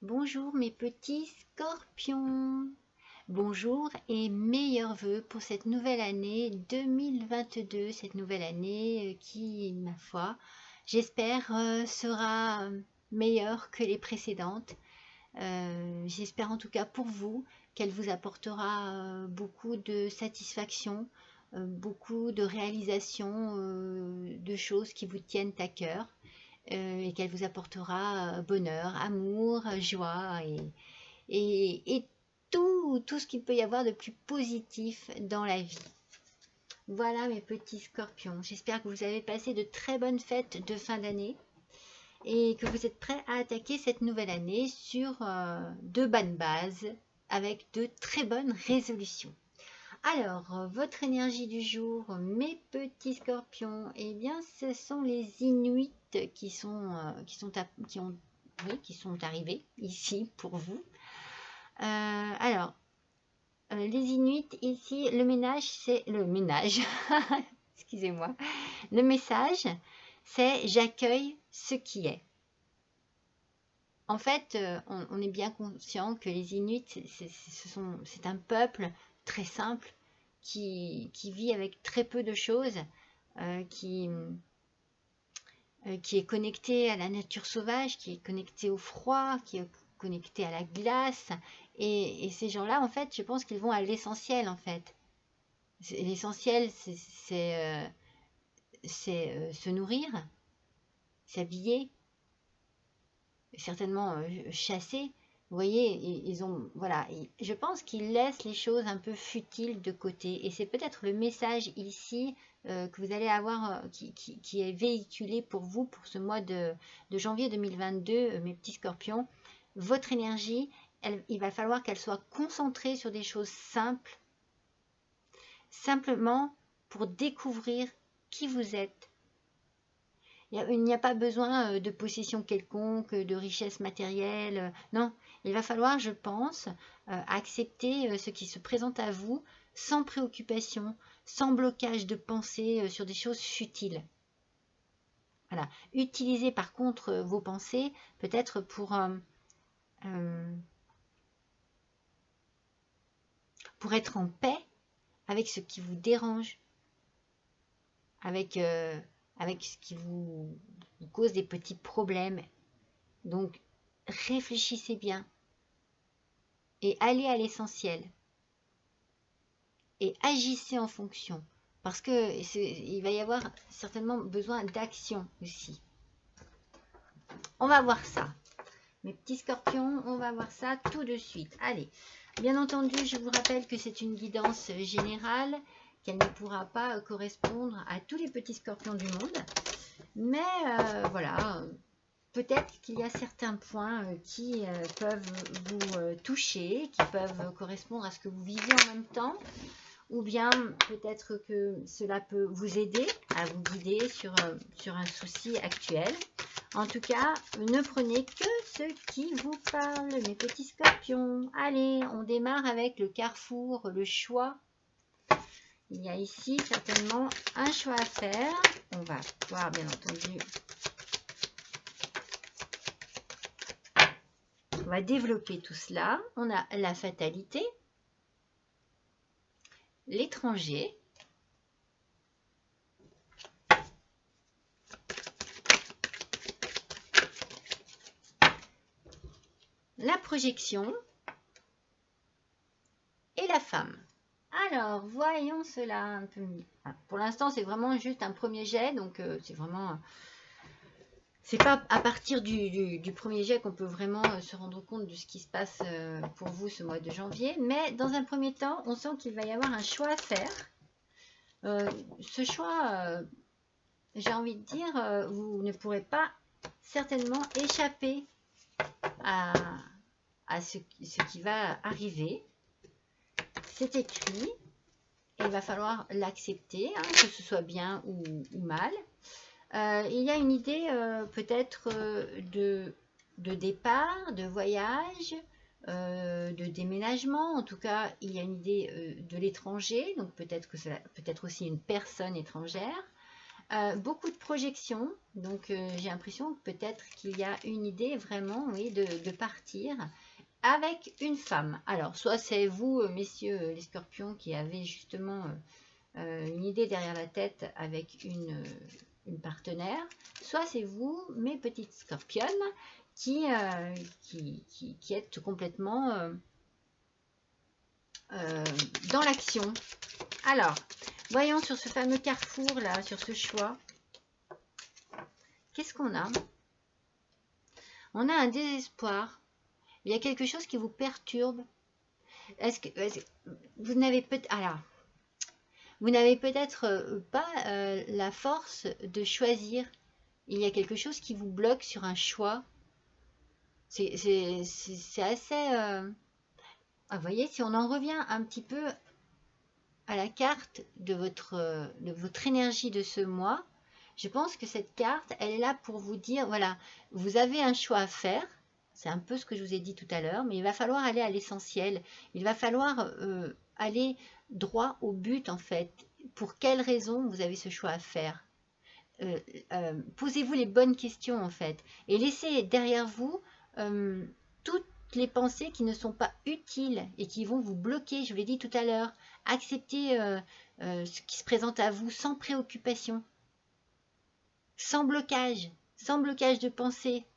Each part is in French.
Bonjour mes petits scorpions. Bonjour et meilleurs vœux pour cette nouvelle année 2022, cette nouvelle année qui, ma foi, j'espère sera meilleure que les précédentes. J'espère en tout cas pour vous qu'elle vous apportera beaucoup de satisfaction, beaucoup de réalisations de choses qui vous tiennent à cœur. Et qu'elle vous apportera bonheur, amour, joie et tout ce qu'il peut y avoir de plus positif dans la vie. Voilà mes petits scorpions, j'espère que vous avez passé de très bonnes fêtes de fin d'année et que vous êtes prêts à attaquer cette nouvelle année sur de bonnes bases avec de très bonnes résolutions. Alors, votre énergie du jour, mes petits scorpions, eh bien, ce sont les Inuits qui sont arrivés ici pour vous. Les Inuits ici, le ménage, c'est le ménage. Excusez-moi. Le message, c'est j'accueille ce qui est. En fait, on est bien conscient que les Inuits, c'est un peuple très simple qui vit avec très peu de choses, qui est connecté à la nature sauvage, qui est connecté au froid, qui est connecté à la glace. Et ces gens-là, en fait, je pense qu'ils vont à l'essentiel, en fait. L'essentiel, c'est se nourrir, s'habiller, certainement chasser. Vous voyez, ils ont, voilà, je pense qu'ils laissent les choses un peu futiles de côté. Et c'est peut-être le message ici que vous allez avoir, qui est véhiculé pour vous pour ce mois de janvier 2022, mes petits scorpions. Votre énergie, il va falloir qu'elle soit concentrée sur des choses simples, simplement pour découvrir qui vous êtes. Il n'y a pas besoin de possession quelconque, de richesse matérielle. Non, il va falloir, je pense, accepter ce qui se présente à vous sans préoccupation, sans blocage de pensée sur des choses futiles. Voilà. Utilisez par contre vos pensées peut-être pour être en paix avec ce qui vous dérange, avec ce qui vous cause des petits problèmes. Donc, réfléchissez bien et allez à l'essentiel et agissez en fonction parce qu'il va y avoir certainement besoin d'action aussi. On va voir ça. Mes petits scorpions, on va voir ça tout de suite. Allez, bien entendu, je vous rappelle que c'est une guidance générale, qu'elle ne pourra pas correspondre à tous les petits scorpions du monde. Mais voilà, peut-être qu'il y a certains points qui peuvent vous toucher, qui peuvent correspondre à ce que vous vivez en même temps. Ou bien peut-être que cela peut vous aider à vous guider sur un souci actuel. En tout cas, ne prenez que ce qui vous parle, mes petits scorpions. Allez, on démarre avec le carrefour, le choix. Il y a ici certainement un choix à faire. On va voir, bien entendu. On va développer tout cela. On a la fatalité, l'étranger, la projection et la femme. Alors, voyons cela un peu mieux. Pour l'instant, c'est vraiment juste un premier jet, donc c'est vraiment... C'est pas à partir du premier jet qu'on peut vraiment se rendre compte de ce qui se passe pour vous ce mois de janvier. Mais dans un premier temps, on sent qu'il va y avoir un choix à faire. Ce choix, j'ai envie de dire, vous ne pourrez pas certainement échapper à ce qui va arriver. C'est écrit. Et il va falloir l'accepter, hein, que ce soit bien ou mal. Il y a une idée peut-être de départ, de voyage, de déménagement. En tout cas, il y a une idée de l'étranger, donc peut-être que cela peut être aussi une personne étrangère. Beaucoup de projections, donc j'ai l'impression que peut-être qu'il y a une idée vraiment, oui, de partir avec une femme. Alors, soit c'est vous, messieurs les scorpions, qui avez justement une idée derrière la tête avec une partenaire, soit c'est vous, mes petites scorpionnes, qui êtes complètement dans l'action. Alors, voyons sur ce fameux carrefour là, sur ce choix. Qu'est-ce qu'on a? On a un désespoir. Il y a quelque chose qui vous perturbe. Est-ce que vous n'avez peut-être... Alors, vous n'avez peut-être pas la force de choisir. Il y a quelque chose qui vous bloque sur un choix. C'est assez... vous voyez, si on en revient un petit peu à la carte de votre énergie de ce mois, je pense que cette carte, elle est là pour vous dire, voilà, vous avez un choix à faire. C'est un peu ce que je vous ai dit tout à l'heure, mais il va falloir aller à l'essentiel. Il va falloir aller droit au but, en fait. Pour quelles raisons vous avez ce choix à faire? Posez-vous les bonnes questions, en fait. Et laissez derrière vous toutes les pensées qui ne sont pas utiles et qui vont vous bloquer. Je vous l'ai dit tout à l'heure. Acceptez ce qui se présente à vous sans préoccupation, sans blocage de pensée.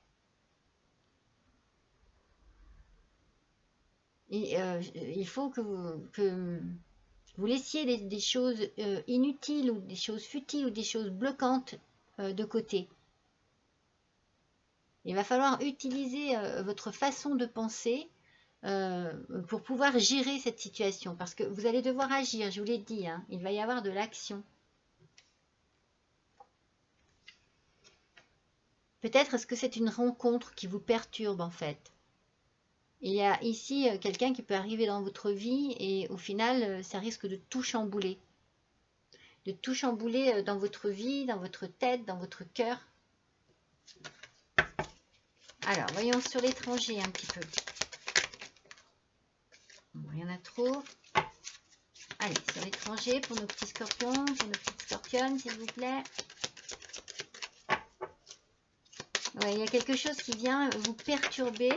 Et il faut que vous laissiez des choses inutiles ou des choses futiles ou des choses bloquantes de côté. Il va falloir utiliser votre façon de penser pour pouvoir gérer cette situation. Parce que vous allez devoir agir, je vous l'ai dit, hein, il va y avoir de l'action. Peut-être est-ce que c'est une rencontre qui vous perturbe en fait. Il y a ici quelqu'un qui peut arriver dans votre vie et au final, ça risque de tout chambouler. De tout chambouler dans votre vie, dans votre tête, dans votre cœur. Alors, voyons sur l'étranger un petit peu. Bon, il y en a trop. Allez, sur l'étranger, pour nos petits scorpions, pour nos petites scorpionnes, s'il vous plaît. Ouais, il y a quelque chose qui vient vous perturber.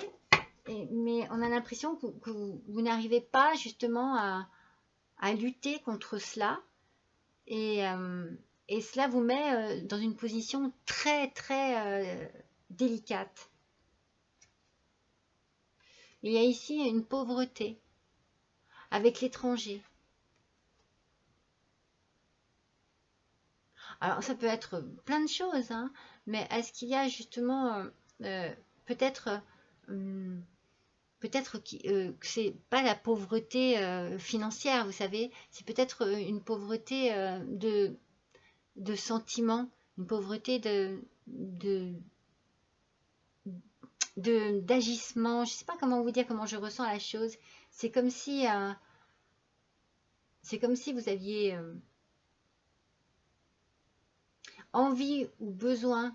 Mais on a l'impression que vous n'arrivez pas justement à lutter contre cela. Et cela vous met dans une position très, très délicate. Il y a ici une pauvreté avec l'étranger. Alors, ça peut être plein de choses, hein, mais est-ce qu'il y a justement peut-être que c'est pas la pauvreté financière, vous savez, c'est peut-être une pauvreté de sentiments, une pauvreté d'agissement. Je sais pas comment vous dire, comment je ressens la chose. C'est comme si vous aviez envie ou besoin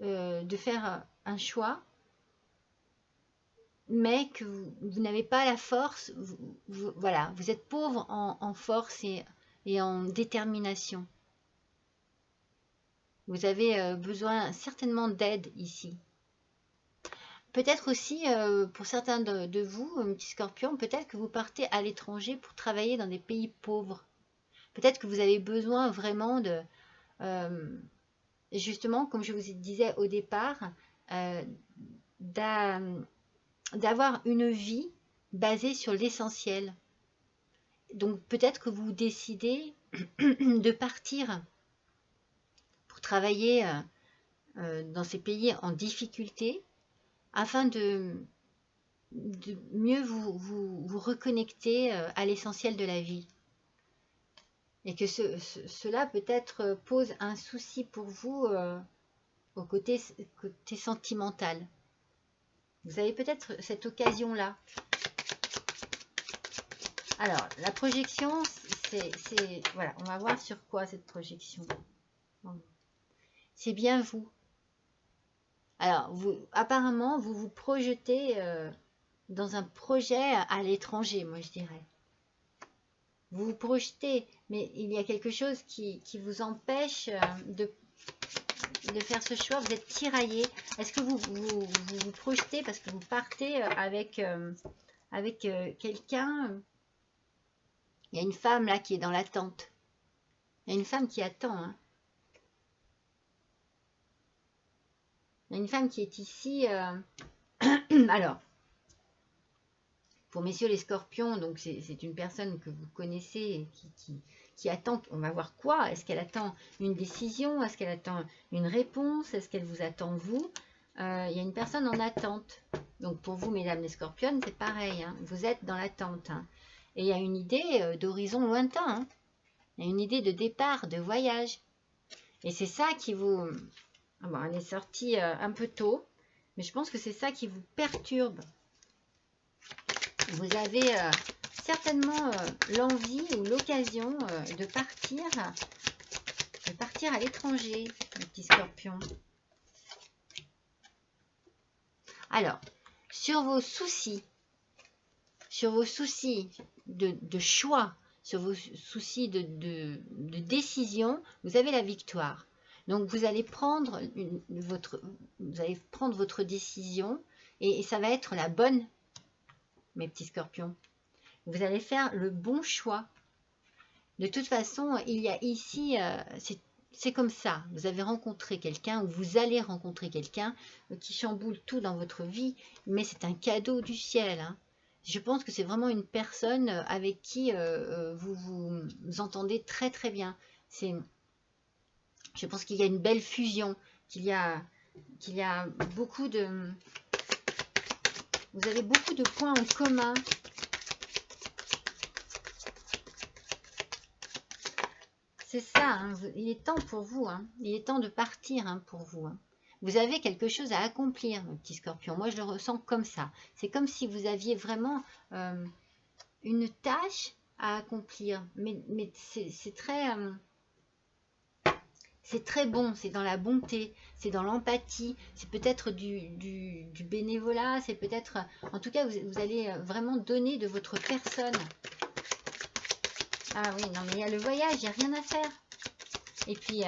de faire un choix, mais que vous n'avez pas la force, voilà, vous êtes pauvre en force et en détermination. Vous avez besoin certainement d'aide ici. Peut-être aussi, pour certains de vous, petits scorpions, peut-être que vous partez à l'étranger pour travailler dans des pays pauvres. Peut-être que vous avez besoin vraiment de, justement, comme je vous disais au départ, d'avoir une vie basée sur l'essentiel. Donc peut-être que vous décidez de partir pour travailler dans ces pays en difficulté afin de mieux vous reconnecter à l'essentiel de la vie. Et que cela peut-être pose un souci pour vous au côté sentimental. Vous avez peut-être cette occasion-là. Alors, la projection, voilà, on va voir sur quoi cette projection. C'est bien vous. Alors, apparemment, vous vous projetez dans un projet à l'étranger, moi je dirais. Vous vous projetez, mais il y a quelque chose qui vous empêche de faire ce choix, vous êtes tiraillé. Est-ce que vous projetez parce que vous partez avec, quelqu'un? Il y a une femme là qui est dans l'attente. Il y a une femme qui attend. Hein. Il y a une femme qui est ici. Alors, pour messieurs les scorpions, donc c'est une personne que vous connaissez qui attend. On va voir quoi? Est-ce qu'elle attend une décision? Est-ce qu'elle attend une réponse? Est-ce qu'elle vous attend vous? Il y a une personne en attente. Donc pour vous, mesdames les scorpionnes, c'est pareil. Hein. Vous êtes dans l'attente. Hein. Et il y a une idée d'horizon lointain. Hein. Il y a une idée de départ, de voyage. Et c'est ça qui vous... Ah bon, elle est sortie un peu tôt. Mais je pense que c'est ça qui vous perturbe. Vous avez certainement l'envie ou l'occasion de partir à l'étranger, les petits scorpions. Alors, sur vos soucis de choix, sur vos soucis de décision, vous avez la victoire. Donc, vous allez prendre votre décision et ça va être la bonne, mes petits scorpions. Vous allez faire le bon choix. De toute façon, il y a ici, c'est comme ça. Vous avez rencontré quelqu'un ou vous allez rencontrer quelqu'un qui chamboule tout dans votre vie, mais c'est un cadeau du ciel. Hein. Je pense que c'est vraiment une personne avec qui vous vous entendez très très bien. Je pense qu'il y a une belle fusion, qu'il y a beaucoup de... Vous avez beaucoup de points en commun. C'est ça, hein, il est temps pour vous, hein, il est temps de partir hein, pour vous. Hein. Vous avez quelque chose à accomplir, mon petit scorpion. Moi, je le ressens comme ça. C'est comme si vous aviez vraiment une tâche à accomplir. Mais c'est très bon, c'est dans la bonté, c'est dans l'empathie, c'est peut-être du bénévolat, c'est peut-être... En tout cas, vous allez vraiment donner de votre personne. Ah oui, non mais il y a le voyage, il n'y a rien à faire. Et puis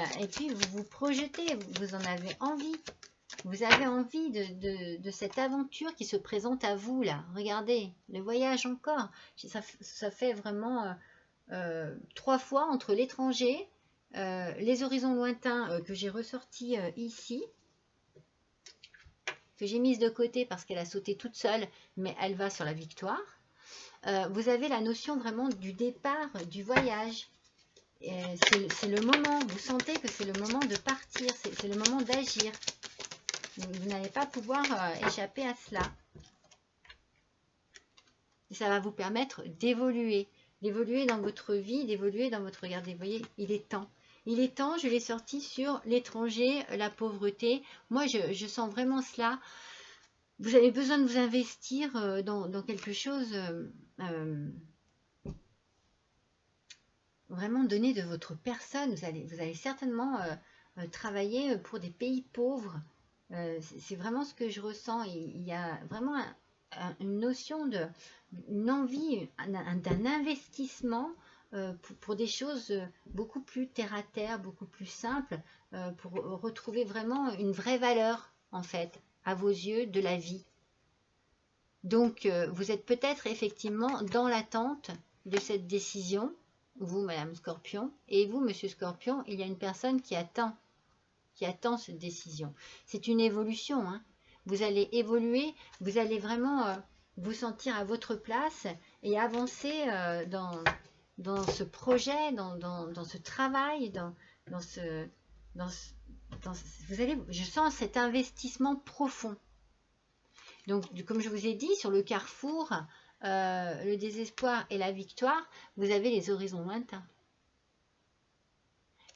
vous vous projetez, vous en avez envie. Vous avez envie de cette aventure qui se présente à vous là. Regardez, le voyage encore. Ça fait vraiment 3 fois entre l'étranger, les horizons lointains que j'ai ressortis ici, que j'ai mise de côté parce qu'elle a sauté toute seule, mais elle va sur la victoire. Vous avez la notion vraiment du départ, du voyage. C'est le moment, vous sentez que c'est le moment de partir, c'est le moment d'agir. Vous n'allez pas pouvoir échapper à cela. Et ça va vous permettre d'évoluer dans votre vie, d'évoluer dans votre... Regardez, vous voyez, il est temps. Il est temps, je l'ai sorti sur l'étranger, la pauvreté. Moi, je sens vraiment cela. Vous avez besoin de vous investir dans quelque chose... vraiment donner de votre personne. Vous allez certainement travailler pour des pays pauvres. C'est vraiment ce que je ressens. Il y a vraiment une notion une envie d'un investissement pour des choses beaucoup plus terre à terre, beaucoup plus simples, pour retrouver vraiment une vraie valeur, en fait, à vos yeux, de la vie. Donc, vous êtes peut-être effectivement dans l'attente de cette décision, vous, Madame Scorpion, et vous, Monsieur Scorpion, il y a une personne qui attend cette décision. C'est une évolution, hein. Vous allez évoluer, vous allez vraiment vous sentir à votre place et avancer dans ce projet, dans ce travail, je sens cet investissement profond. Donc, comme je vous ai dit, sur le carrefour, le désespoir et la victoire, vous avez les horizons lointains.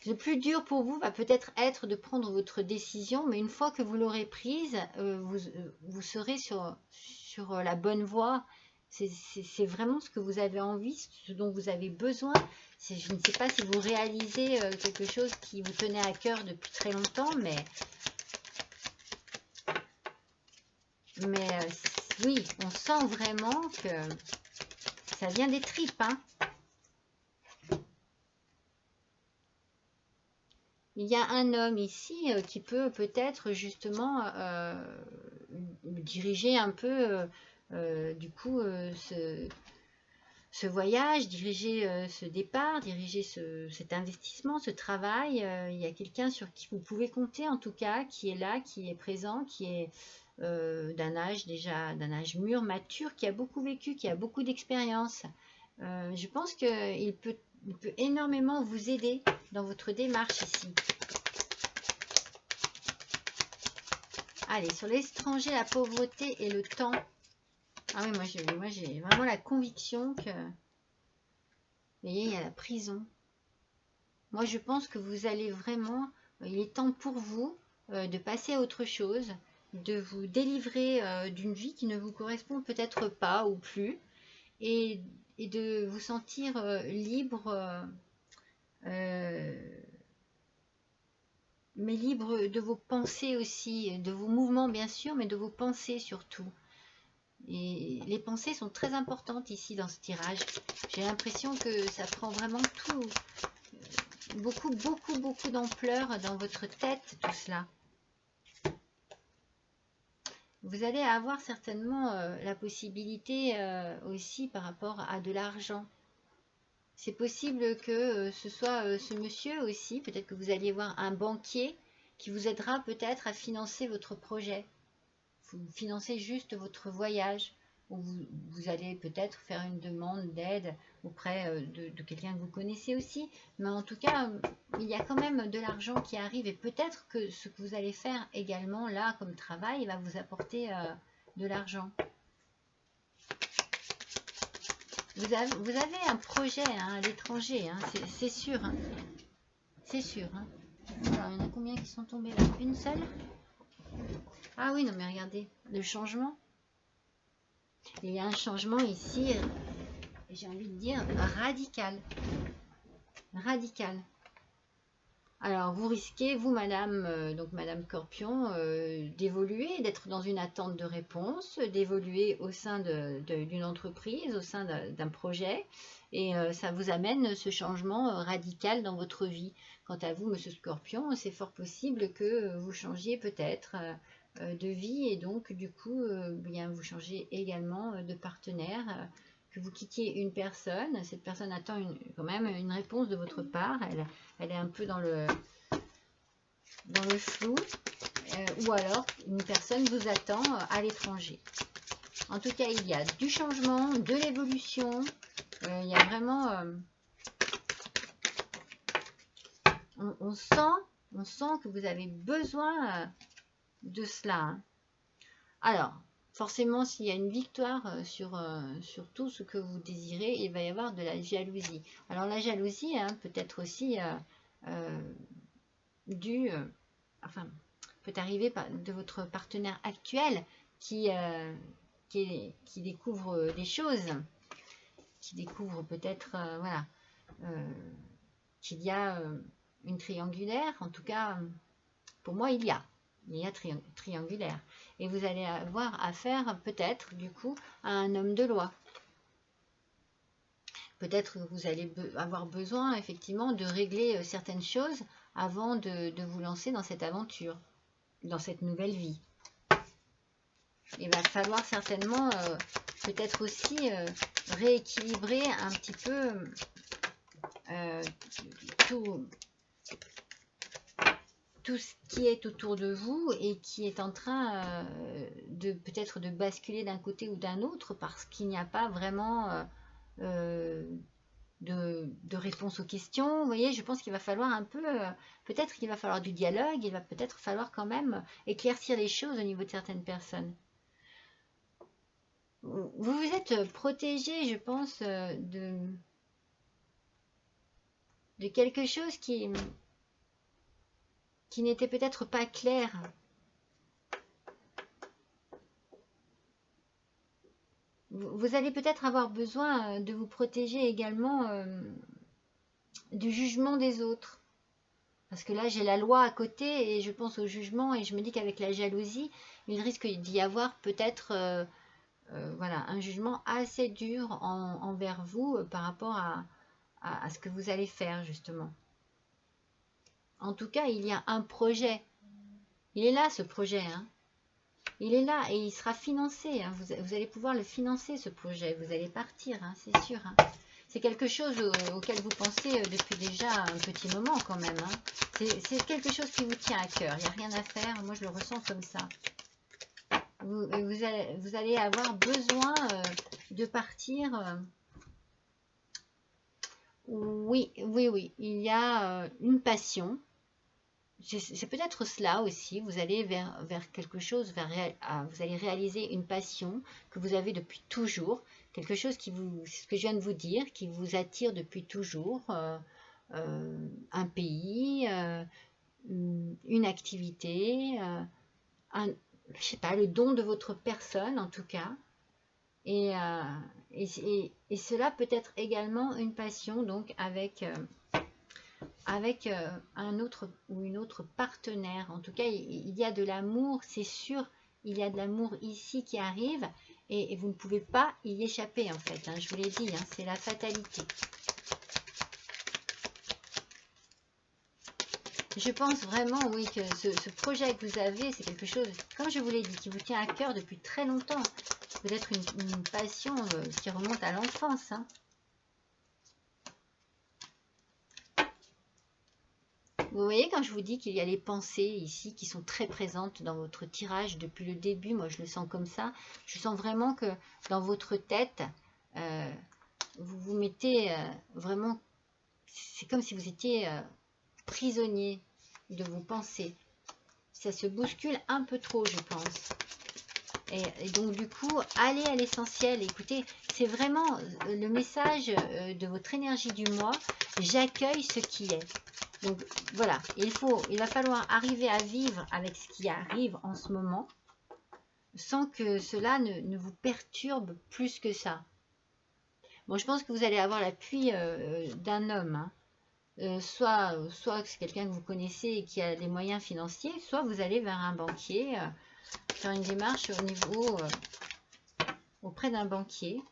Le plus dur pour vous va peut-être être de prendre votre décision, mais une fois que vous l'aurez prise, vous serez sur la bonne voie. C'est vraiment ce que vous avez envie, ce dont vous avez besoin. Je ne sais pas si vous réalisez quelque chose qui vous tenait à cœur depuis très longtemps, mais oui, on sent vraiment que ça vient des tripes, hein. il y a un homme ici qui peut peut-être justement diriger un peu du coup ce voyage, diriger ce départ, diriger cet investissement, ce travail. Il y a quelqu'un sur qui vous pouvez compter en tout cas, qui est là, qui est présent, qui est d'un âge déjà, d'un âge mûr, mature, qui a beaucoup vécu, qui a beaucoup d'expérience. Je pense qu'il peut énormément vous aider dans votre démarche ici. Allez, sur l'étranger, la pauvreté et le temps. Ah oui, moi j'ai vraiment la conviction que... Vous voyez, il y a la prison. Moi, je pense que vous allez vraiment... Il est temps pour vous de passer à autre chose, de vous délivrer d'une vie qui ne vous correspond peut-être pas ou plus, et de vous sentir libre, mais libre de vos pensées aussi, de vos mouvements bien sûr, mais de vos pensées surtout. Et les pensées sont très importantes ici dans ce tirage. J'ai l'impression que ça prend vraiment tout, beaucoup d'ampleur dans votre tête, tout cela. Vous allez avoir certainement la possibilité aussi par rapport à de l'argent. C'est possible que ce soit ce monsieur aussi, peut-être que vous alliez voir un banquier qui vous aidera peut-être à financer votre projet. Vous financez juste votre voyage, ou vous allez peut-être faire une demande d'aide auprès de quelqu'un que vous connaissez aussi. Mais en tout cas, il y a quand même de l'argent qui arrive, et peut-être que ce que vous allez faire également là comme travail va vous apporter de l'argent. Vous avez un projet à l'étranger, c'est sûr. C'est sûr. Alors, il y en a combien qui sont tombés là? Une seule? Ah oui, non mais regardez, le changement. Il y a un changement ici, j'ai envie de dire radical. Radical. Alors, vous risquez, vous, madame, donc madame Scorpion, d'évoluer, d'être dans une attente de réponse, d'évoluer au sein d'une entreprise, au sein d'un projet, et ça vous amène ce changement radical dans votre vie. Quant à vous, monsieur Scorpion, c'est fort possible que vous changiez peut-être de vie, et donc, du coup, bien, vous changez également de partenaire, que vous quittiez une personne. Cette personne attend quand même une réponse de votre part. Elle est un peu dans le flou, ou alors une personne vous attend à l'étranger. En tout cas, il y a du changement, de l'évolution. Il y a vraiment... on sent que vous avez besoin de cela. Alors, forcément, s'il y a une victoire sur tout ce que vous désirez, il va y avoir de la jalousie. Alors, la jalousie, peut-être aussi peut arriver de votre partenaire actuel qui découvre des choses, qui découvre peut-être, voilà, qu'il y a une triangulaire. En tout cas, pour moi, il y a triangulaire. Et vous allez avoir affaire peut-être, du coup, à un homme de loi. Peut-être que vous allez avoir besoin, effectivement, de régler certaines choses avant de vous lancer dans cette aventure, dans cette nouvelle vie. Il va falloir certainement peut-être aussi rééquilibrer un petit peu tout ce qui est autour de vous et qui est en train peut-être de basculer d'un côté ou d'un autre, parce qu'il n'y a pas vraiment de réponse aux questions. Vous voyez, je pense qu'il va falloir un peu, peut-être qu'il va falloir du dialogue, il va peut-être falloir quand même éclaircir les choses au niveau de certaines personnes. Vous vous êtes protégé, je pense, de quelque chose qui n'était peut-être pas clair. Vous allez peut-être avoir besoin de vous protéger également du jugement des autres. Parce que là, j'ai la loi à côté et je pense au jugement, et je me dis qu'avec la jalousie, il risque d'y avoir peut-être voilà, un jugement assez dur envers vous par rapport à ce que vous allez faire, justement. En tout cas, il y a un projet. Il est là, ce projet, hein. Il est là et il sera financé, hein. Vous allez pouvoir le financer, ce projet. Vous allez partir, hein, c'est sûr, hein. C'est quelque chose auquel vous pensez depuis déjà un petit moment quand même, hein. C'est quelque chose qui vous tient à cœur. Il n'y a rien à faire. Moi, je le ressens comme ça. Vous allez avoir besoin de partir. Oui, oui, oui. Il y a une passion. C'est peut-être cela aussi, vous allez vers quelque chose, vous allez réaliser une passion que vous avez depuis toujours, quelque chose ce que je viens de vous dire, qui vous attire depuis toujours, un pays, une activité, je sais pas, le don de votre personne en tout cas, et, et cela peut être également une passion, donc avec un autre ou une autre partenaire. En tout cas, il y a de l'amour, c'est sûr, il y a de l'amour ici qui arrive et vous ne pouvez pas y échapper en fait, hein, je vous l'ai dit, hein, c'est la fatalité. Je pense vraiment, oui, que ce projet que vous avez, c'est quelque chose, comme je vous l'ai dit, qui vous tient à cœur depuis très longtemps. Peut-être une passion qui remonte à l'enfance, hein. Vous voyez, quand je vous dis qu'il y a les pensées ici qui sont très présentes dans votre tirage depuis le début, moi je le sens comme ça, je sens vraiment que dans votre tête, vous vous mettez vraiment, c'est comme si vous étiez prisonnier de vos pensées. Ça se bouscule un peu trop, je pense. Et donc du coup, allez à l'essentiel. Écoutez, c'est vraiment le message de votre énergie du mois. J'accueille ce qui est. Donc voilà, il va falloir arriver à vivre avec ce qui arrive en ce moment, sans que cela ne vous perturbe plus que ça. Bon, je pense que vous allez avoir l'appui d'un homme, hein. Soit c'est quelqu'un que vous connaissez et qui a des moyens financiers, soit vous allez vers un banquier, faire une démarche au niveau auprès d'un banquier.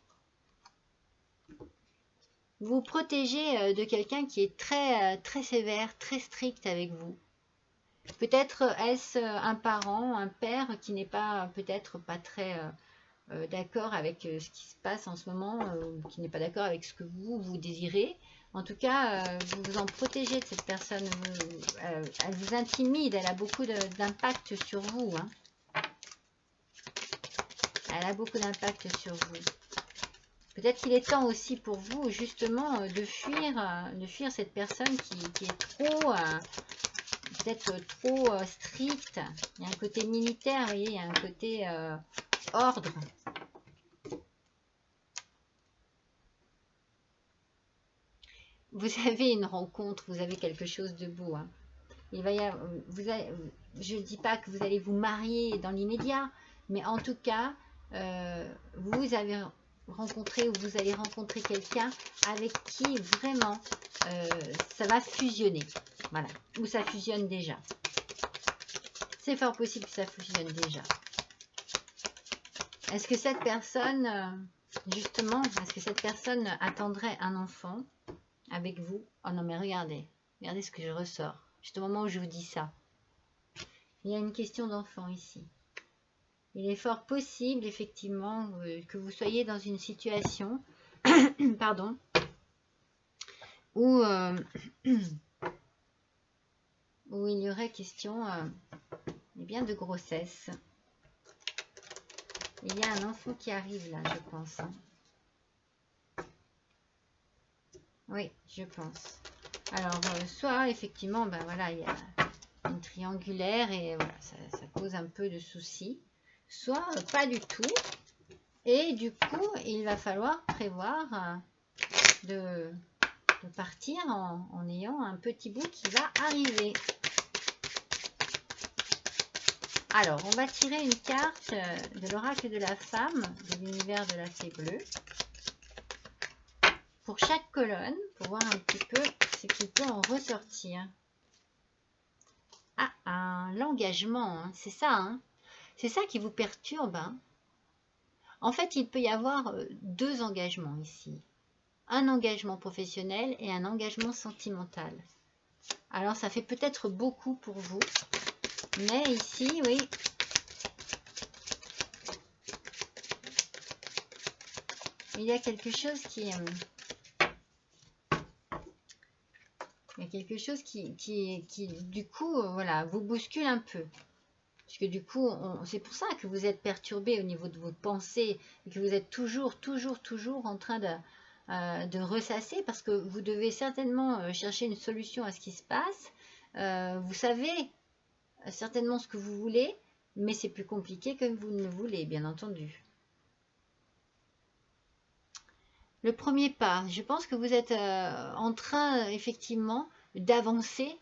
Vous protégez de quelqu'un qui est très sévère, très strict avec vous. Peut-être est-ce un parent, un père qui n'est pas peut-être pas très d'accord avec ce qui se passe en ce moment, qui n'est pas d'accord avec ce que vous désirez. En tout cas, vous vous en protégez de cette personne. Elle vous intimide, elle a beaucoup d'impact sur vous, hein. Elle a beaucoup d'impact sur vous. Peut-être qu'il est temps aussi pour vous, justement, de fuir cette personne qui est trop, peut-être trop stricte. Il y a un côté militaire, vous voyez, il y a un côté ordre. Vous avez une rencontre, vous avez quelque chose de beau, hein. Il va y avoir, je ne dis pas que vous allez vous marier dans l'immédiat, mais en tout cas, vous avez rencontré ou vous allez rencontrer quelqu'un avec qui vraiment ça va fusionner. Voilà, ou ça fusionne déjà. C'est fort possible que ça fusionne déjà. Est-ce que cette personne, justement, est-ce que cette personne attendrait un enfant avec vous? Oh non, mais regardez ce que je ressors. Juste au moment où je vous dis ça. Il y a une question d'enfant ici. Il est fort possible, effectivement, que vous soyez dans une situation pardon, où, où il y aurait question eh bien, de grossesse. Il y a un enfant qui arrive là, je pense, hein. Oui, je pense. Alors, soit, effectivement, ben voilà, il y a une triangulaire et voilà, ça cause un peu de soucis. Soit pas du tout. Et du coup, il va falloir prévoir de partir en ayant un petit bout qui va arriver. Alors, on va tirer une carte de l'oracle de la femme de l'univers de la fée bleue. Pour chaque colonne, pour voir un petit peu ce qui peut en ressortir. Ah, l'engagement, hein, c'est ça, hein. C'est ça qui vous perturbe, hein. En fait, il peut y avoir deux engagements ici. Un engagement professionnel et un engagement sentimental. Alors, ça fait peut-être beaucoup pour vous. Mais ici, oui, il y a quelque chose qui... il y a quelque chose qui du coup, voilà, vous bouscule un peu. Parce que du coup, c'est pour ça que vous êtes perturbé au niveau de vos pensées et que vous êtes toujours en train de ressasser parce que vous devez certainement chercher une solution à ce qui se passe. Vous savez certainement ce que vous voulez, mais c'est plus compliqué que vous ne le voulez, bien entendu. Le premier pas, je pense que vous êtes en train effectivement d'avancer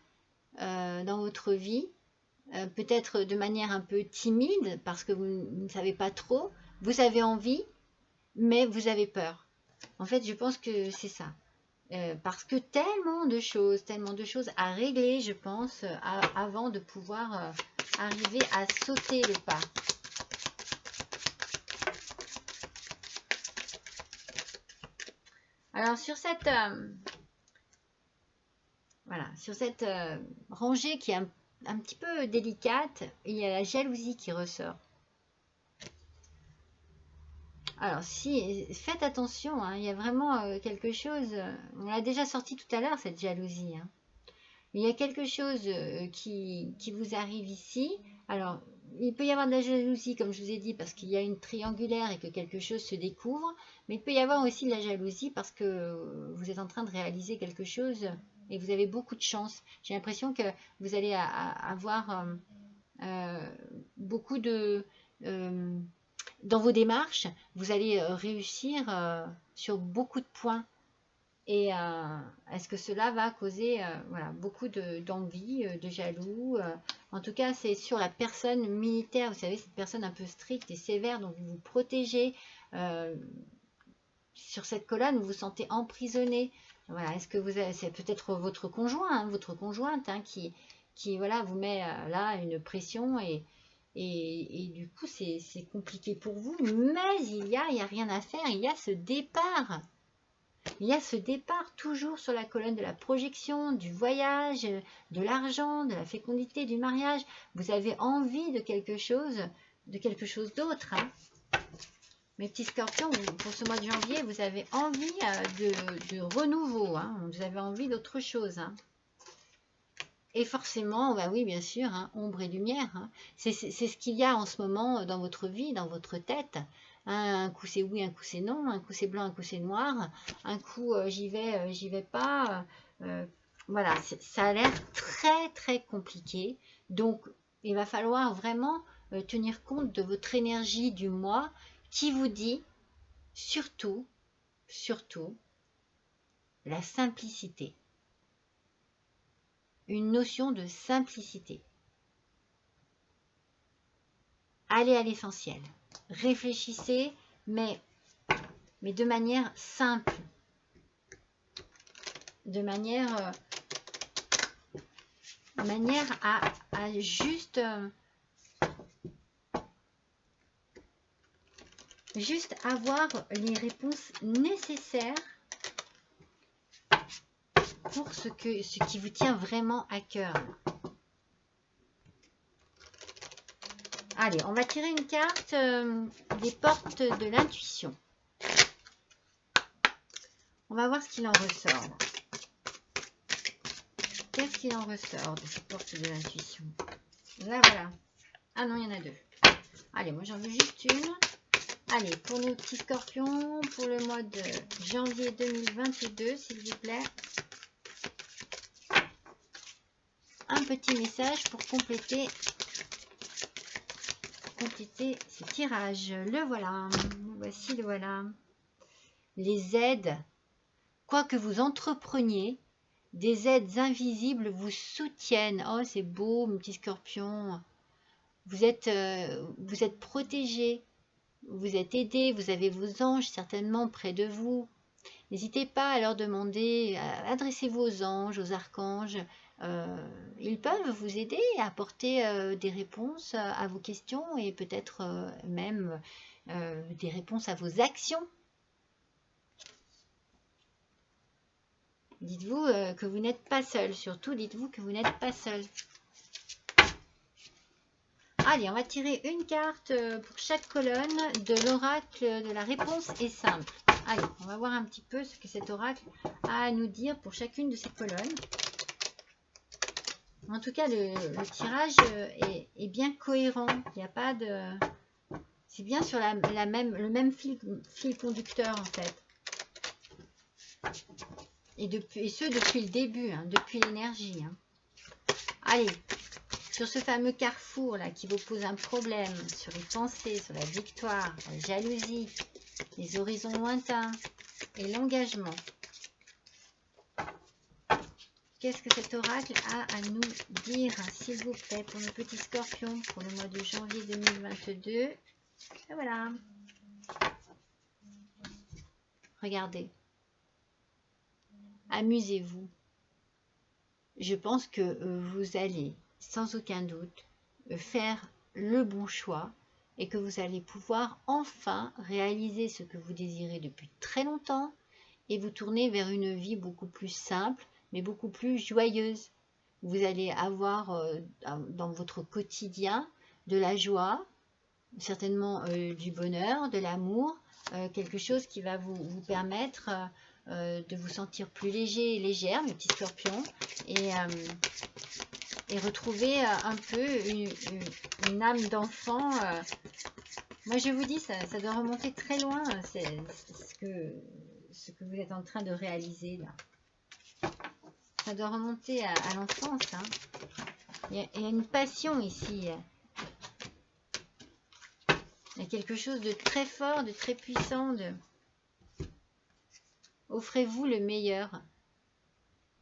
dans votre vie, peut-être de manière un peu timide parce que vous ne savez pas trop, vous avez envie, mais vous avez peur. En fait, je pense que c'est ça. Parce que tellement de choses à régler, je pense, avant de pouvoir arriver à sauter le pas. Alors, sur cette, voilà, sur cette rangée qui est un petit peu délicate, il y a la jalousie qui ressort. Alors, si, faites attention, hein, il y a vraiment quelque chose, on l'a déjà sorti tout à l'heure, cette jalousie. Hein. Il y a quelque chose qui vous arrive ici. Alors, il peut y avoir de la jalousie, comme je vous ai dit, parce qu'il y a une triangulaire et que quelque chose se découvre. Mais il peut y avoir aussi de la jalousie parce que vous êtes en train de réaliser quelque chose et vous avez beaucoup de chance. J'ai l'impression que vous allez avoir beaucoup de... dans vos démarches, vous allez réussir sur beaucoup de points. Et est-ce que cela va causer voilà, beaucoup d'envie, de jaloux en tout cas, c'est sur la personne militaire, vous savez, cette personne un peu stricte et sévère, dont vous vous protégez. Sur cette colonne, vous vous sentez emprisonné. Voilà, est-ce que vous avez, c'est peut-être votre conjoint, hein, votre conjointe hein, qui voilà, vous met là une pression et du coup, c'est compliqué pour vous. Mais il y a rien à faire, il y a ce départ. Il y a ce départ toujours sur la colonne de la projection, du voyage, de l'argent, de la fécondité, du mariage. Vous avez envie de quelque chose d'autre. Hein. Mes petits scorpions, pour ce mois de janvier, vous avez envie de renouveau. Hein. Vous avez envie d'autre chose. Hein. Et forcément, bah oui, bien sûr, hein, ombre et lumière. Hein. C'est ce qu'il y a en ce moment dans votre vie, dans votre tête. Un coup c'est oui, un coup c'est non, un coup c'est blanc, un coup c'est noir, un coup j'y vais pas. Voilà, ça a l'air très compliqué. Donc, il va falloir vraiment tenir compte de votre énergie du mois qui vous dit surtout la simplicité. Une notion de simplicité. Allez à l'essentiel. Réfléchissez, mais de manière simple. De manière à juste avoir les réponses nécessaires pour ce qui vous tient vraiment à cœur. Allez, on va tirer une carte des portes de l'intuition. On va voir ce qu'il en ressort. Qu'est-ce qu'il en ressort de ces portes de l'intuition? Là, voilà. Ah non, il y en a deux. Allez, moi j'en veux juste une. Allez, pour nos petits scorpions, pour le mois de janvier 2022, s'il vous plaît. Un petit message pour compléter ce tirage. Le voilà. Voici le voilà. Les aides, quoi que vous entrepreniez, des aides invisibles vous soutiennent. Oh, c'est beau, mon petit scorpion. Vous êtes protégé, vous êtes aidé, vous avez vos anges certainement près de vous. N'hésitez pas à leur demander, adressez-vous aux anges, aux archanges. Ils peuvent vous aider à apporter des réponses à vos questions et peut-être même des réponses à vos actions. Dites-vous que vous n'êtes pas seul. Surtout, dites-vous que vous n'êtes pas seul. Allez, on va tirer une carte pour chaque colonne de l'oracle de la réponse est simple. Allez, on va voir un petit peu ce que cet oracle a à nous dire pour chacune de ces colonnes. En tout cas, le tirage est bien cohérent. Il n'y a pas de... C'est bien sur le même fil conducteur, en fait. Et ce, depuis le début, hein, depuis l'énergie. Hein. Allez, sur ce fameux carrefour là qui vous pose un problème, sur les pensées, sur la victoire, la jalousie, les horizons lointains et l'engagement. Qu'est-ce que cet oracle a à nous dire, s'il vous plaît, pour nos petits scorpions, pour le mois de janvier 2022? Et voilà. Regardez. Amusez-vous. Je pense que vous allez, sans aucun doute, faire le bon choix et que vous allez pouvoir enfin réaliser ce que vous désirez depuis très longtemps et vous tourner vers une vie beaucoup plus simple, mais beaucoup plus joyeuse. Vous allez avoir dans votre quotidien de la joie, certainement du bonheur, de l'amour, quelque chose qui va vous permettre de vous sentir plus léger et légère, mes petits scorpions, et retrouver un peu une âme d'enfant. Moi, je vous dis, ça doit remonter très loin, c'est ce que vous êtes en train de réaliser là. Ça doit remonter à l'enfance. Hein. Il y a une passion ici. Il y a quelque chose de très fort, de très puissant. Offrez-vous le meilleur.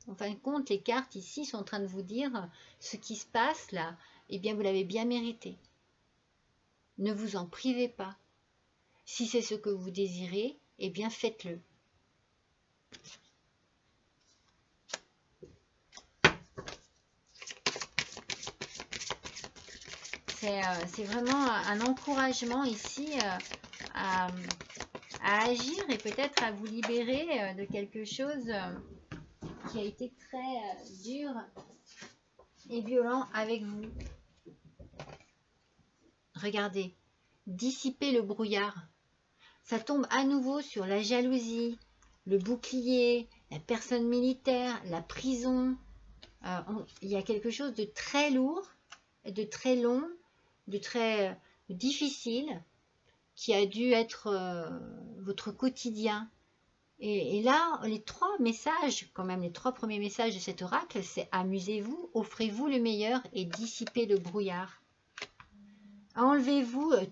En fin de compte, les cartes ici sont en train de vous dire ce qui se passe là, eh bien vous l'avez bien mérité. Ne vous en privez pas. Si c'est ce que vous désirez, eh bien faites-le. C'est vraiment un encouragement ici à agir et peut-être à vous libérer de quelque chose qui a été très dur et violent avec vous. Regardez, dissiper le brouillard. Ça tombe à nouveau sur la jalousie, le bouclier, la personne militaire, la prison. Il y a quelque chose de très lourd, de très long, de très difficile qui a dû être votre quotidien. Et là, les trois messages, quand même, les trois premiers messages de cet oracle, c'est amusez-vous, offrez-vous le meilleur et dissipez le brouillard. Enlevez-vous le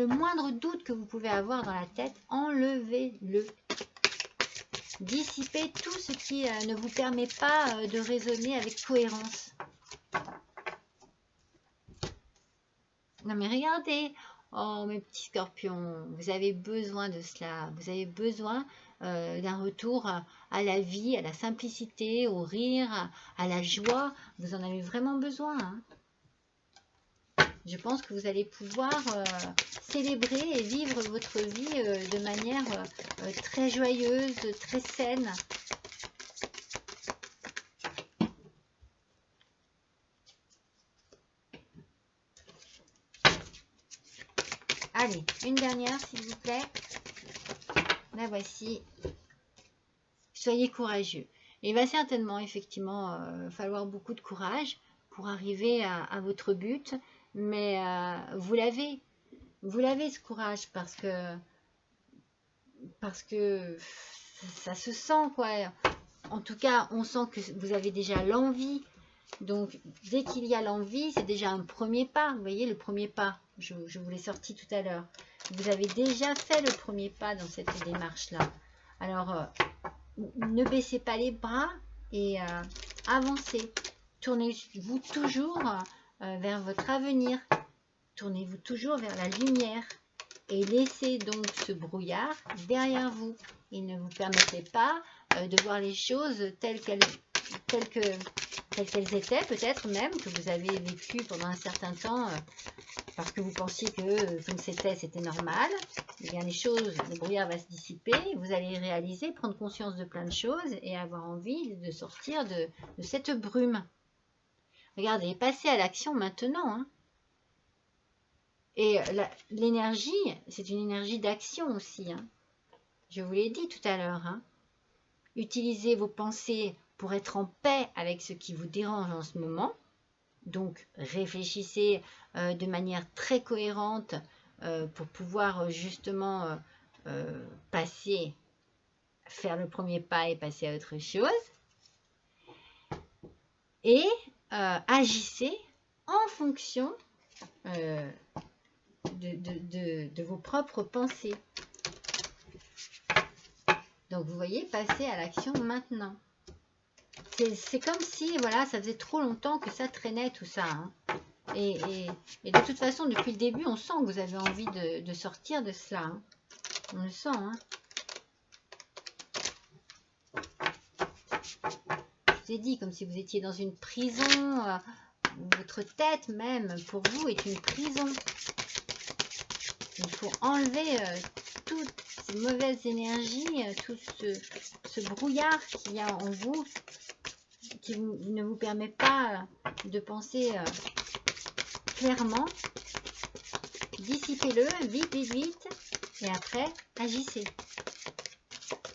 moindre doute que vous pouvez avoir dans la tête, enlevez-le. Dissipez tout ce qui ne vous permet pas de raisonner avec cohérence. Non mais regardez, oh mes petits scorpions, vous avez besoin de cela, vous avez besoin d'un retour à la vie, à la simplicité, au rire, à la joie, vous en avez vraiment besoin. Hein. Je pense que vous allez pouvoir célébrer et vivre votre vie de manière très joyeuse, très saine. Allez, une dernière s'il vous plaît. La voici. Soyez courageux. Il va certainement effectivement falloir beaucoup de courage pour arriver à votre but. Mais vous l'avez ce courage parce que ça se sent quoi. En tout cas, on sent que vous avez déjà l'envie. Donc, dès qu'il y a l'envie, c'est déjà un premier pas. Vous voyez, le premier pas, je vous l'ai sorti tout à l'heure. Vous avez déjà fait le premier pas dans cette démarche-là. Alors, ne baissez pas les bras et avancez. Tournez-vous toujours vers votre avenir. Tournez-vous toujours vers la lumière et laissez donc ce brouillard derrière vous. Il ne vous permettait pas de voir les choses telles qu'elles étaient, peut-être même que vous avez vécu pendant un certain temps parce que vous pensiez que comme c'était normal, eh bien les choses, le brouillard va se dissiper, vous allez réaliser, prendre conscience de plein de choses et avoir envie de sortir de cette brume. Regardez, passez à l'action maintenant. Hein. Et l'énergie, c'est une énergie d'action aussi. Hein. Je vous l'ai dit tout à l'heure. Hein. Utilisez vos pensées pour être en paix avec ce qui vous dérange en ce moment. Donc, réfléchissez de manière très cohérente pour pouvoir justement faire le premier pas et passer à autre chose. Et agissez en fonction de vos propres pensées. Donc, vous voyez, passez à l'action maintenant. C'est comme si, voilà, ça faisait trop longtemps que ça traînait tout ça. Hein. Et de toute façon, depuis le début, on sent que vous avez envie de sortir de cela. Hein. On le sent. Hein. Je vous ai dit, comme si vous étiez dans une prison. Votre tête même, pour vous, est une prison. Il faut enlever toutes ces mauvaises énergies, tout ce brouillard qu'il y a en vous, qui ne vous permet pas de penser clairement. Dissipez-le, vite, vite, vite, et après, agissez.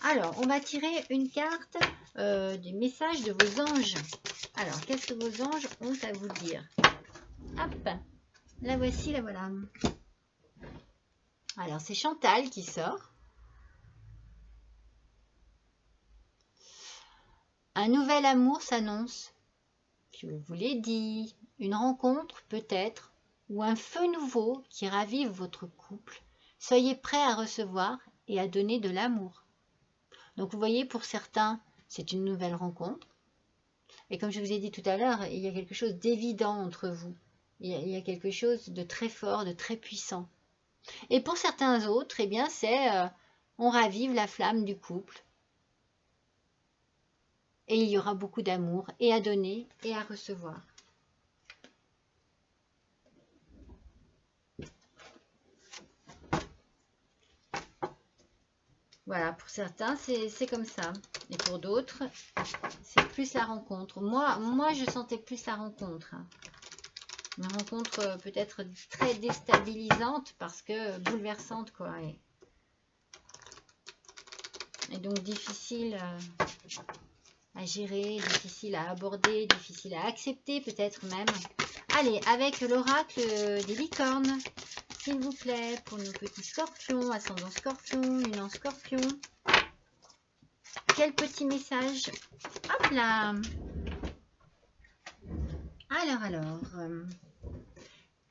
Alors, on va tirer une carte des messages de vos anges. Alors, qu'est-ce que vos anges ont à vous dire? Hop, la voici, la voilà. Alors, c'est Chantal qui sort. Un nouvel amour s'annonce. Je vous l'ai dit, une rencontre peut-être, ou un feu nouveau qui ravive votre couple. Soyez prêts à recevoir et à donner de l'amour. Donc vous voyez, pour certains, c'est une nouvelle rencontre. Et comme je vous ai dit tout à l'heure, il y a quelque chose d'évident entre vous. Il y a quelque chose de très fort, de très puissant. Et pour certains autres, eh bien, c'est on ravive la flamme du couple. Et il y aura beaucoup d'amour et à donner et à recevoir. Voilà, pour certains, c'est comme ça. Et pour d'autres, c'est plus la rencontre. Moi, je sentais plus la rencontre. Une rencontre peut-être très déstabilisante parce que bouleversante, quoi. Et donc difficile à gérer, difficile à aborder, difficile à accepter peut-être même. Allez, avec l'oracle des licornes, s'il vous plaît, pour nos petits scorpions, ascendant scorpion, lunan scorpion. Quel petit message? Hop là! Alors.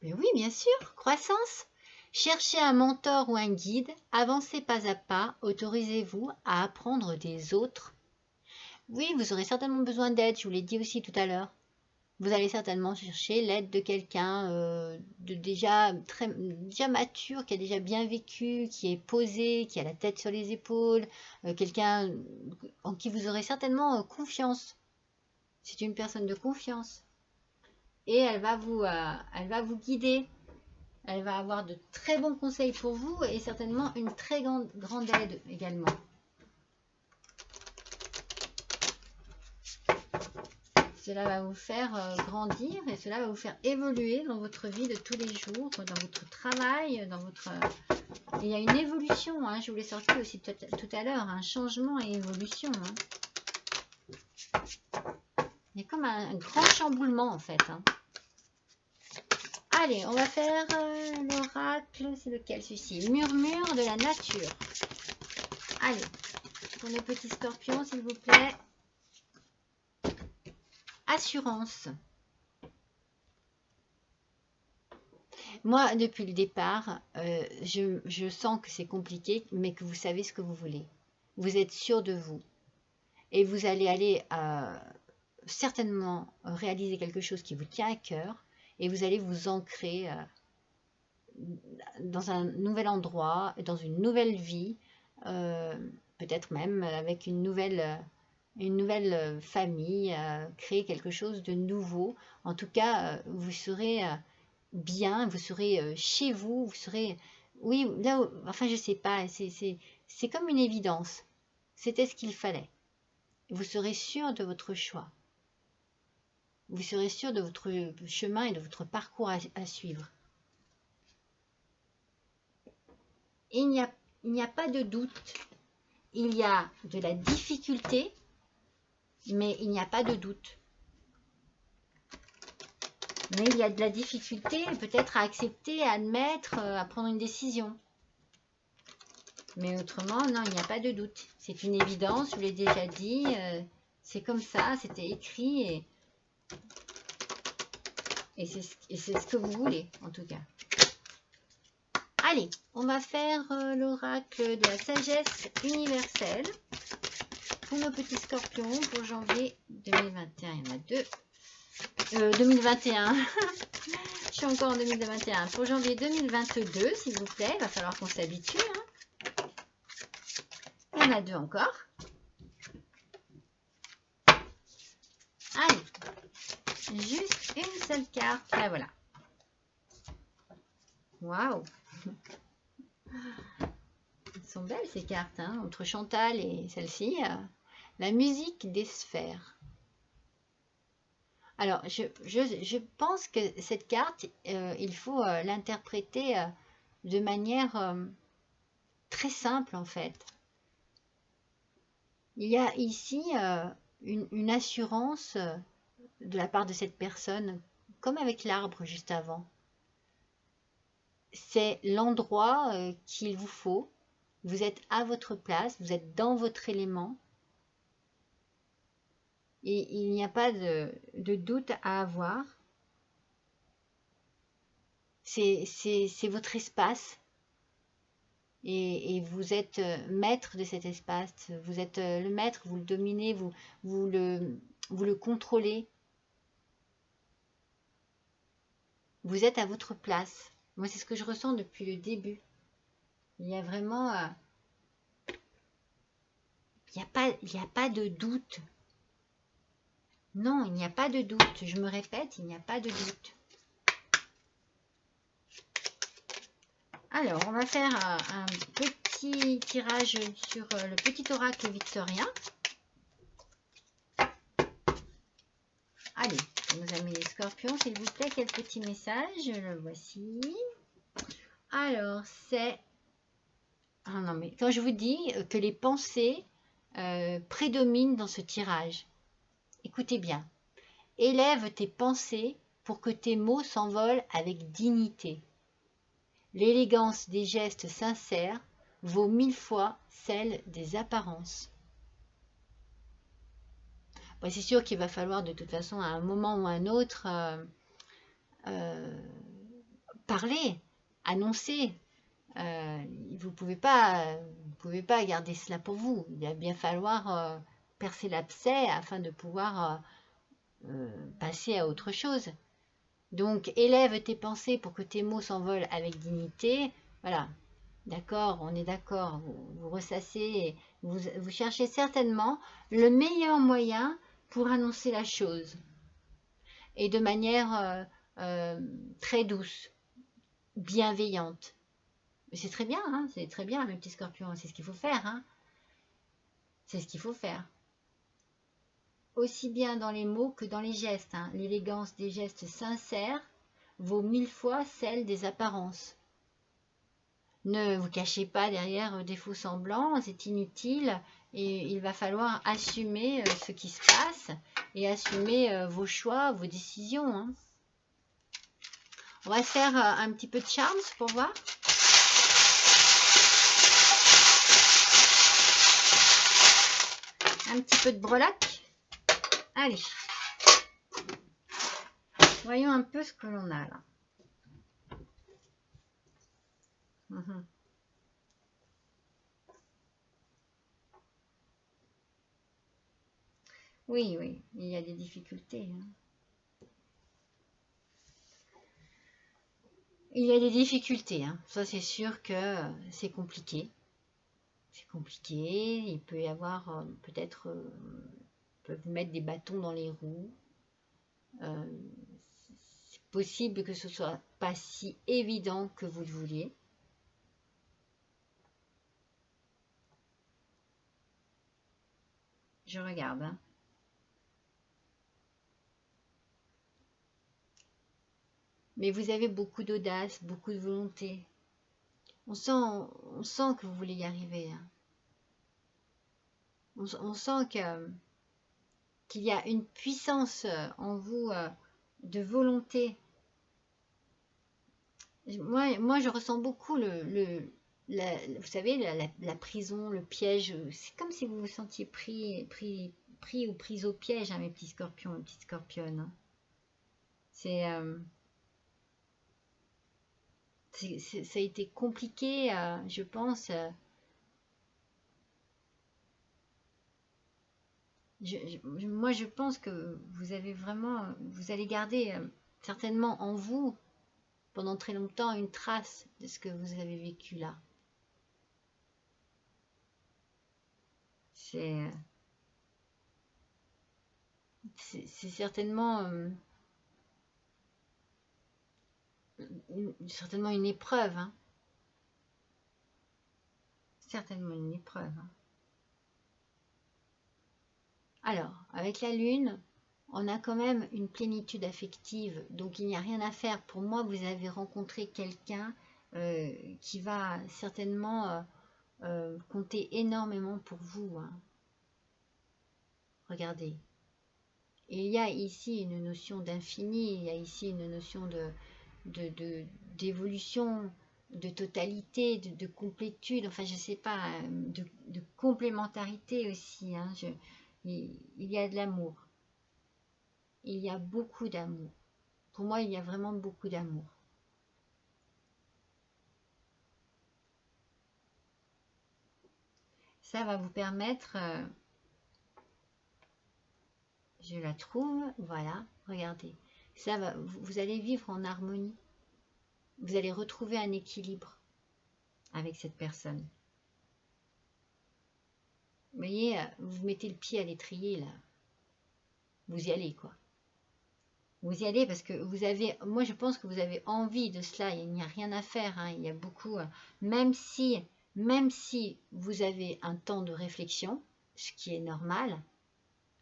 Mais oui, bien sûr, croissance. Cherchez un mentor ou un guide, avancez pas à pas, autorisez-vous à apprendre des autres. Oui, vous aurez certainement besoin d'aide, je vous l'ai dit aussi tout à l'heure. Vous allez certainement chercher l'aide de quelqu'un de déjà mature, qui a déjà bien vécu, qui est posé, qui a la tête sur les épaules, quelqu'un en qui vous aurez certainement confiance. C'est une personne de confiance. Et elle va vous guider. Elle va avoir de très bons conseils pour vous et certainement une très grande aide également. Cela va vous faire grandir et cela va vous faire évoluer dans votre vie de tous les jours, dans votre travail, dans votre... Il y a une évolution, hein, je vous l'ai sorti aussi tout à l'heure, un changement et évolution. Hein. Il y a comme un grand chamboulement en fait. Hein. Allez, on va faire l'oracle, c'est lequel celui-ci? Murmure de la nature. Allez, pour nos petits scorpions, s'il vous plaît. Assurance. Moi, depuis le départ, je sens que c'est compliqué, mais que vous savez ce que vous voulez. Vous êtes sûr de vous. Et vous allez aller certainement réaliser quelque chose qui vous tient à cœur. Et vous allez vous ancrer dans un nouvel endroit, dans une nouvelle vie, peut-être même avec une nouvelle famille, créer quelque chose de nouveau. En tout cas, vous serez bien, vous serez chez vous, vous serez, oui, là, enfin je sais pas, c'est comme une évidence. C'était ce qu'il fallait. Vous serez sûr de votre choix. Vous serez sûr de votre chemin et de votre parcours à suivre. Et il n'y a pas de doute. Il y a de la difficulté, mais il n'y a pas de doute. Mais il y a de la difficulté peut-être à accepter, à admettre, à prendre une décision. Mais autrement, non, il n'y a pas de doute. C'est une évidence, je vous l'ai déjà dit. C'est comme ça, c'était écrit et c'est ce que vous voulez, en tout cas. Allez, on va faire l'oracle de la sagesse universelle pour nos petits scorpions pour janvier 2021. Il y en a deux. 2021. Je suis encore en 2021. Pour janvier 2022, s'il vous plaît, il va falloir qu'on s'habitue. Hein. Il y en a deux encore. Allez, juste une seule carte. Là, voilà. Waouh! Elles sont belles ces cartes, hein, entre Chantal et celle-ci. La musique des sphères. Alors, je pense que cette carte, il faut l'interpréter de manière très simple en fait. Il y a ici une assurance de la part de cette personne, comme avec l'arbre juste avant. C'est l'endroit qu'il vous faut. Vous êtes à votre place, vous êtes dans votre élément. Et il n'y a pas de doute à avoir. C'est votre espace. Et vous êtes maître de cet espace. Vous êtes le maître, vous le dominez, vous le contrôlez. Vous êtes à votre place. Moi, c'est ce que je ressens depuis le début. Il y a vraiment... il n'y a pas de doute. Non, il n'y a pas de doute. Je me répète, il n'y a pas de doute. Alors, on va faire un petit tirage sur le petit oracle victorien. Allez, nous a mis les scorpions, s'il vous plaît. Quel petit message? Le voici. Alors, c'est... Ah non, mais quand je vous dis que les pensées prédominent dans ce tirage, écoutez bien. Élève tes pensées pour que tes mots s'envolent avec dignité. L'élégance des gestes sincères vaut 1000 fois celle des apparences. Bon, c'est sûr qu'il va falloir de toute façon à un moment ou à un autre parler, annoncer. Vous ne pouvez pas garder cela pour vous. Il va bien falloir percer l'abcès afin de pouvoir passer à autre chose. Donc, élève tes pensées pour que tes mots s'envolent avec dignité. Voilà, d'accord, on est d'accord. Vous ressassez, vous cherchez certainement le meilleur moyen pour annoncer la chose. Et de manière très douce, bienveillante. C'est très bien, hein, c'est très bien, mes petits scorpions. C'est ce qu'il faut faire. Hein. C'est ce qu'il faut faire. Aussi bien dans les mots que dans les gestes. Hein. L'élégance des gestes sincères vaut 1000 fois celle des apparences. Ne vous cachez pas derrière des faux semblants, c'est inutile et il va falloir assumer ce qui se passe et assumer vos choix, vos décisions. Hein. On va faire un petit peu de charms pour voir. Un petit peu de breloque. Allez, voyons un peu ce que l'on a là. Oui, oui, il y a des difficultés. Hein. Il y a des difficultés. Hein. Ça, c'est sûr que c'est compliqué. C'est compliqué. Il peut y avoir peut-être... peut vous mettre des bâtons dans les roues. C'est possible que ce soit pas si évident que vous le vouliez. Je regarde. Hein. Mais vous avez beaucoup d'audace, beaucoup de volonté. On sent que vous voulez y arriver. Hein. On sent qu'il y a une puissance en vous de volonté. Moi, je ressens beaucoup vous savez, la prison, le piège. C'est comme si vous vous sentiez pris ou prise au piège, hein, mes petits scorpions, mes petites scorpionnes. Hein. Ça a été compliqué, je pense. Moi, je pense que vous allez garder certainement en vous, pendant très longtemps, une trace de ce que vous avez vécu là. C'est certainement une épreuve. Hein. Certainement une épreuve. Hein. Alors, avec la Lune, on a quand même une plénitude affective, donc il n'y a rien à faire. Pour moi, vous avez rencontré quelqu'un qui va certainement compter énormément pour vous. Hein. Regardez. Il y a ici une notion d'infini, il y a ici une notion d'évolution, de totalité, de complétude, enfin je sais pas, de complémentarité aussi. Hein. Il y a de l'amour. Il y a beaucoup d'amour. Pour moi, il y a vraiment beaucoup d'amour. Ça va vous permettre... je la trouve, voilà, regardez. Ça va, vous allez vivre en harmonie. Vous allez retrouver un équilibre avec cette personne. Vous voyez, vous mettez le pied à l'étrier, là. Vous y allez, quoi. Vous y allez parce que vous avez... Moi, je pense que vous avez envie de cela. Il n'y a rien à faire. Hein. Il y a beaucoup... même si vous avez un temps de réflexion, ce qui est normal,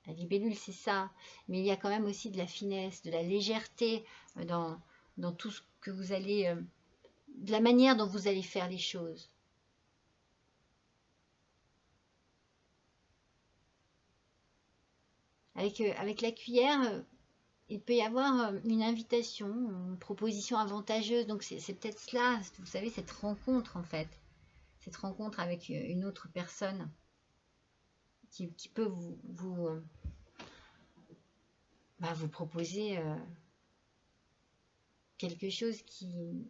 la libellule, c'est ça. Mais il y a quand même aussi de la finesse, de la légèreté dans tout ce que vous allez... de la manière dont vous allez faire les choses. Avec la cuillère, il peut y avoir une invitation, une proposition avantageuse. Donc c'est peut-être cela, vous savez, cette rencontre en fait. Cette rencontre avec une autre personne qui peut vous proposer quelque chose qui,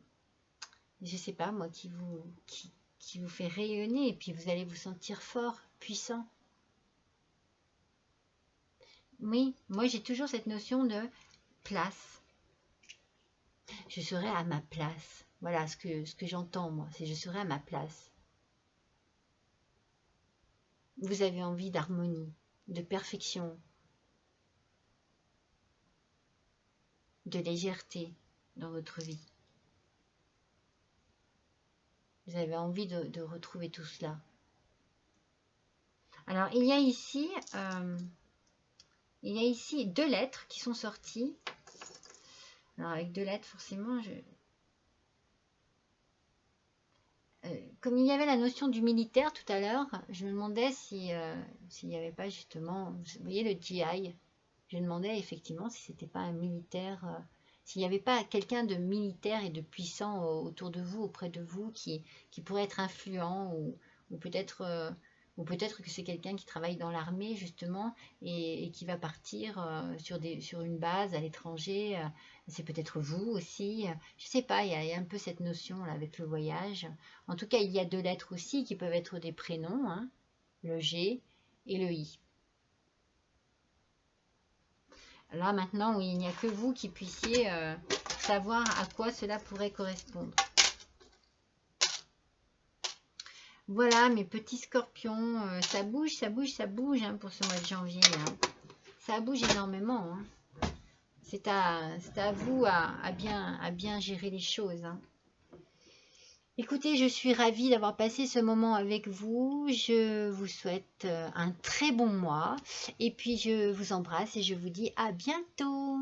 je sais pas moi, qui vous fait rayonner. Et puis vous allez vous sentir fort, puissant. Oui, moi j'ai toujours cette notion de place. Je serai à ma place. Voilà ce que j'entends moi, c'est je serai à ma place. Vous avez envie d'harmonie, de perfection, de légèreté dans votre vie. Vous avez envie de retrouver tout cela. Alors il y a ici 2 lettres qui sont sorties. Alors avec 2 lettres, forcément, comme il y avait la notion du militaire tout à l'heure, je me demandais s'il n'y avait pas justement, vous voyez le GI, je me demandais effectivement si c'était pas un militaire, s'il n'y avait pas quelqu'un de militaire et de puissant autour de vous, auprès de vous, qui pourrait être influent ou peut-être que c'est quelqu'un qui travaille dans l'armée justement et qui va partir sur une base à l'étranger. C'est peut-être vous aussi. Je sais pas, il y a un peu cette notion là avec le voyage. En tout cas, il y a 2 lettres aussi qui peuvent être des prénoms, hein, le G et le I. Là maintenant, oui, il n'y a que vous qui puissiez savoir à quoi cela pourrait correspondre. Voilà mes petits scorpions, ça bouge hein, pour ce mois de janvier. Hein. Ça bouge énormément. Hein. c'est à vous à bien gérer les choses, hein. Écoutez, je suis ravie d'avoir passé ce moment avec vous. Je vous souhaite un très bon mois et puis je vous embrasse et je vous dis à bientôt.